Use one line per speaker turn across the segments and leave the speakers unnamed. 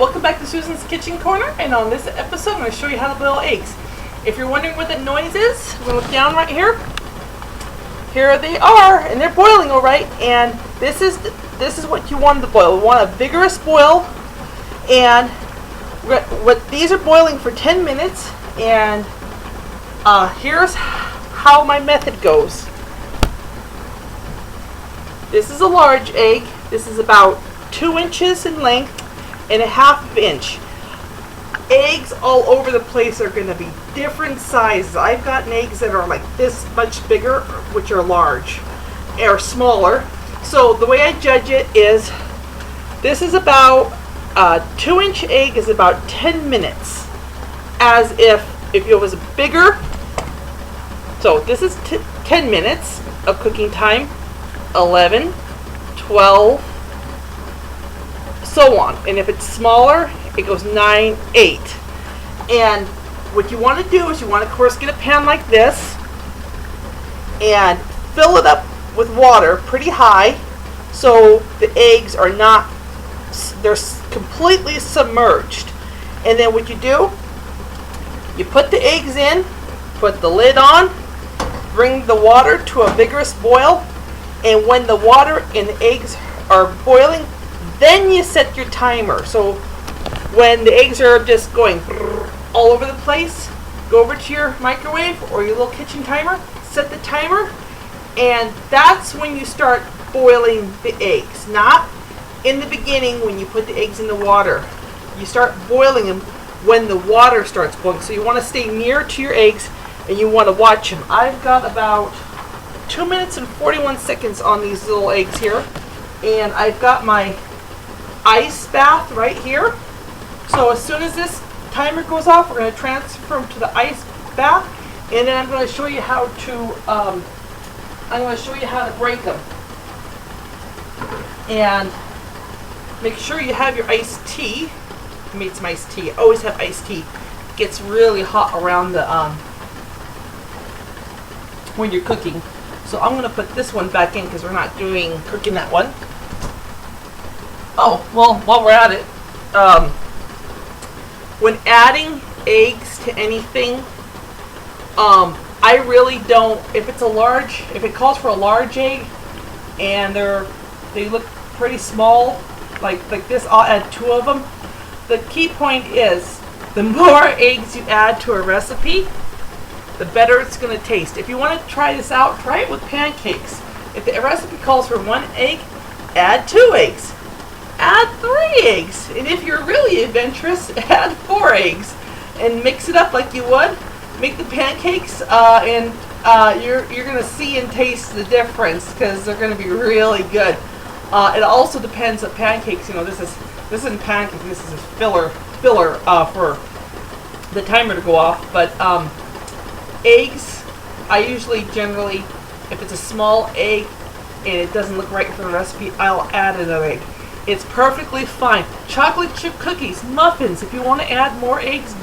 welcome back to Susan's Kitchen Corner, and on this episode I'm going to show you how to boil eggs. If you're wondering what that noise is, we're going to look down right here. Here they are, and they're boiling all right, and this is what you want to boil. We want a vigorous boil, and these are boiling for 10 minutes, and here's how my method goes. This is a large egg. This is about 2 inches in length and a half inch. Eggs all over the place are going to be different sizes. I've gotten eggs that are like this much bigger, which are large, or smaller. So the way I judge it is, this is about a 2-inch egg is about 10 minutes. As if it was bigger. So this is 10 minutes of cooking time. 11, 12, so on. And if it's smaller, it goes 9, 8. And what you want to do is you want to, of course, get a pan like this and fill it up with water pretty high so the eggs are not, they're completely submerged. And then what you do, you put the eggs in, put the lid on, bring the water to a vigorous boil, and when the water and the eggs are boiling, then you set your timer. So when the eggs are just going all over the place, go over to your microwave or your little kitchen timer, set the timer, and that's when you start boiling the eggs. Not in the beginning when you put the eggs in the water. You start boiling them when the water starts boiling. So you want to stay near to your eggs and you want to watch them. I've got about 2 minutes and 41 seconds on these little eggs here, and I've got my ice bath right here. So as soon as this timer goes off, we're going to transfer them to the ice bath, and then I'm going to show you how to break them. And make sure you have your iced tea. I made some iced tea. Always have iced tea. It gets really hot around the when you're cooking. So I'm going to put this one back in because we're not cooking that one. Oh, well, while we're at it, when adding eggs to anything, I really don't, if it calls for a large egg and they look pretty small, like this, I'll add 2 of them. The key point is, the more eggs you add to a recipe, the better it's going to taste. If you want to try this out, try it with pancakes. If the recipe calls for 1 egg, add 2 eggs. Add 3 eggs. And if you're really adventurous, add 4 eggs. And mix it up like you would. Make the pancakes, and you're going to see and taste the difference because they're going to be really good. It also depends on pancakes. You know, this isn't pancake. This is a filler for the timer to go off. But eggs, I usually generally, if it's a small egg and it doesn't look right for the recipe, I'll add another egg. It's perfectly fine. Chocolate chip cookies, muffins, if you want to add more eggs,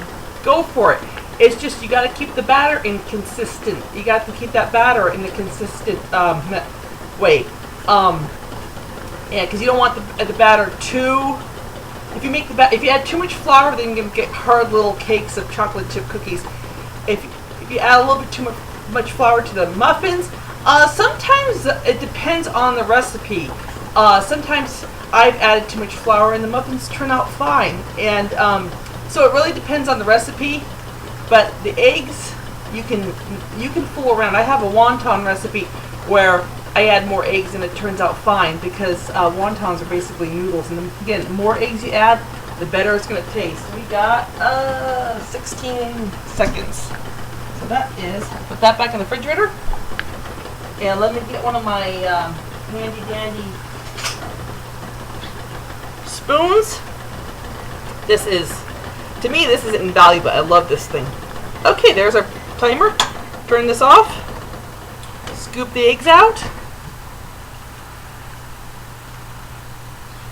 go for it. It's just you got to keep the batter inconsistent. You got to keep that batter in a consistent way. Yeah, because you don't want the batter too. If you add too much flour, then you're gonna get hard little cakes of chocolate chip cookies. If you add a little bit too much flour to the muffins, sometimes it depends on the recipe. Sometimes I've added too much flour and the muffins turn out fine. And so it really depends on the recipe. But the eggs, you can fool around. I have a wonton recipe where I add more eggs and it turns out fine because wontons are basically noodles. And again, the more eggs you add, the better it's going to taste. We got 16 seconds. So that is, put that back in the refrigerator. And let me get one of my handy dandy spoons. To me, this is invaluable. I love this thing. Okay, there's our timer. Turn this off. Scoop the eggs out.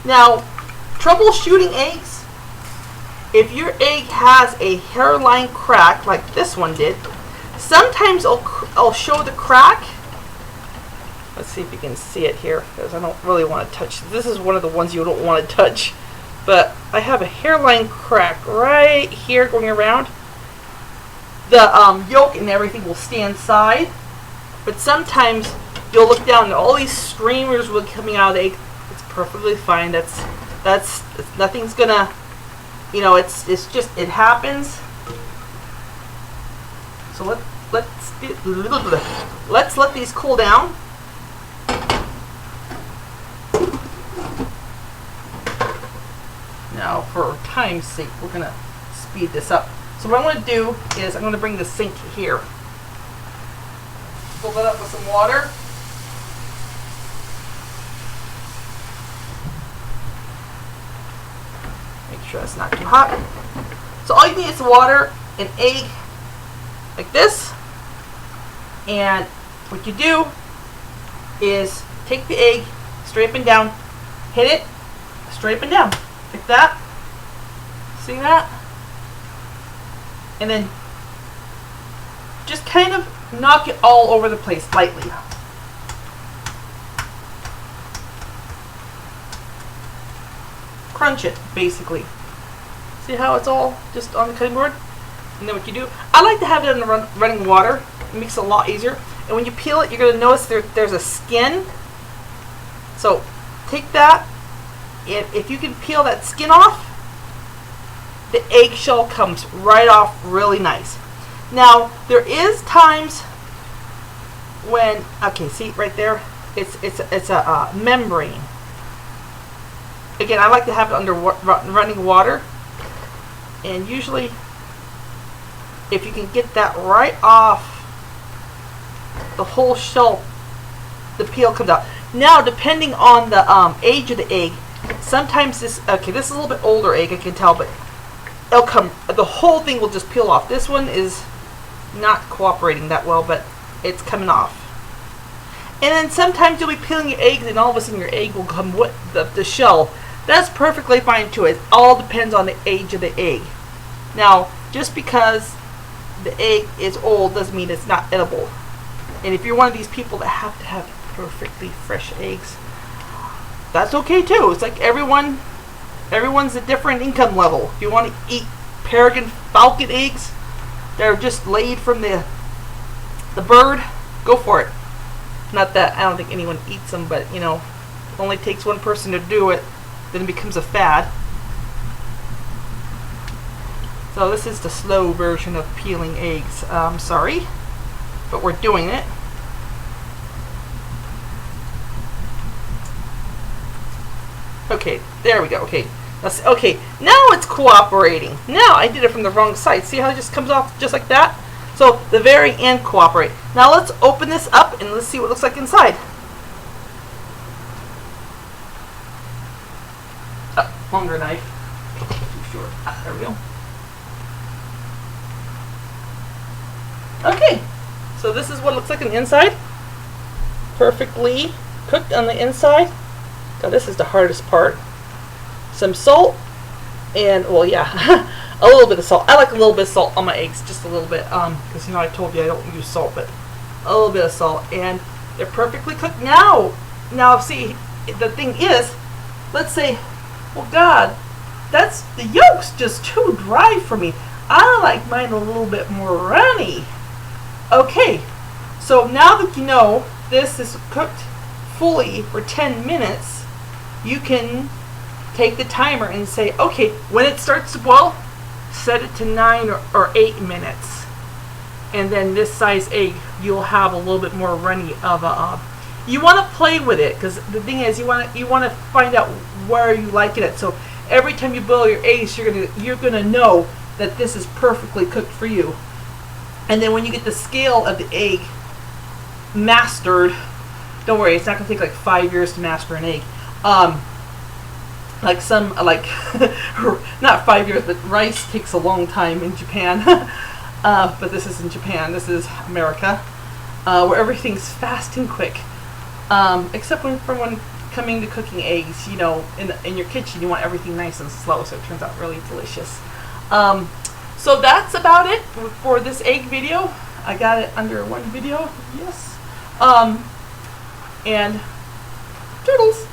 Now, troubleshooting eggs. If your egg has a hairline crack, like this one did, sometimes I'll show the crack. Let's see if you can see it here, because I don't really want to touch. This is one of the ones you don't want to touch. but I have a hairline crack right here going around. The yolk and everything will stay inside, but sometimes you'll look down and all these streamers will be coming out of the egg. It's perfectly fine. That's nothing's gonna, you know, it's just, it happens. So let's let these cool down. Now, for time's sake, we're gonna speed this up. So what I'm going to do is I'm going to bring the sink here. Fill that up with some water. Make sure it's not too hot. So all you need is water, an egg, like this. And what you do is take the egg straight up and down, hit it straight up and down, like that. See that? And then just kind of knock it all over the place lightly. Crunch it, basically. See how it's all just on the cutting board? And then what you do, I like to have it in the running water. It makes it a lot easier. And when you peel it, you're going to notice there's a skin. So take that, and if you can peel that skin off, the eggshell comes right off really nice. Now, there is times when, okay, see right there, it's a membrane. Again, I like to have it under running water, and usually, if you can get that right off the whole shell, the peel comes out. Now, depending on the age of the egg, sometimes this is a little bit older egg, I can tell, but it'll come, the whole thing will just peel off. This one is not cooperating that well, but it's coming off. And then sometimes you'll be peeling your eggs and all of a sudden your egg will come with the shell. That's perfectly fine too. It all depends on the age of the egg. Now, just because the egg is old doesn't mean it's not edible. And if you're one of these people that have to have perfectly fresh eggs, that's okay too. It's like everyone's a different income level. If you want to eat peregrine falcon eggs that are just laid from the bird, go for it. Not that I don't think anyone eats them, but you know, it only takes one person to do it, then it becomes a fad. So this is the slow version of peeling eggs. Sorry, but we're doing it. Okay, there we go. Okay, okay, now it's cooperating. Now I did it from the wrong side. See how it just comes off just like that? So the very end cooperate. Now let's open this up and let's see what it looks like inside. Longer knife. Too short. There we go. Okay, so this is what it looks like on the inside. Perfectly cooked on the inside. God, this is the hardest part. Some salt, and well, yeah, a little bit of salt. I like a little bit of salt on my eggs, just a little bit, because you know I told you I don't use salt, but a little bit of salt, and they're perfectly cooked. Now see, the thing is, let's say, well, God, the yolk's just too dry for me. I like mine a little bit more runny. Okay, so now that you know this is cooked fully for 10 minutes, you can take the timer and say, okay, when it starts to boil, set it to 9 or 8 minutes. And then this size egg, you'll have a little bit more runny of a, you want to play with it, because the thing is, you want to find out where you like it at. So every time you boil your eggs, you're gonna know that this is perfectly cooked for you. And then when you get the scale of the egg mastered, don't worry, it's not gonna take like 5 years to master an egg. Like not 5 years, but rice takes a long time in Japan. But this is in Japan. This is America, where everything's fast and quick. Except when coming to cooking eggs, you know, in your kitchen, you want everything nice and slow, so it turns out really delicious. So that's about it for this egg video. I got it under one video, yes. And toodles.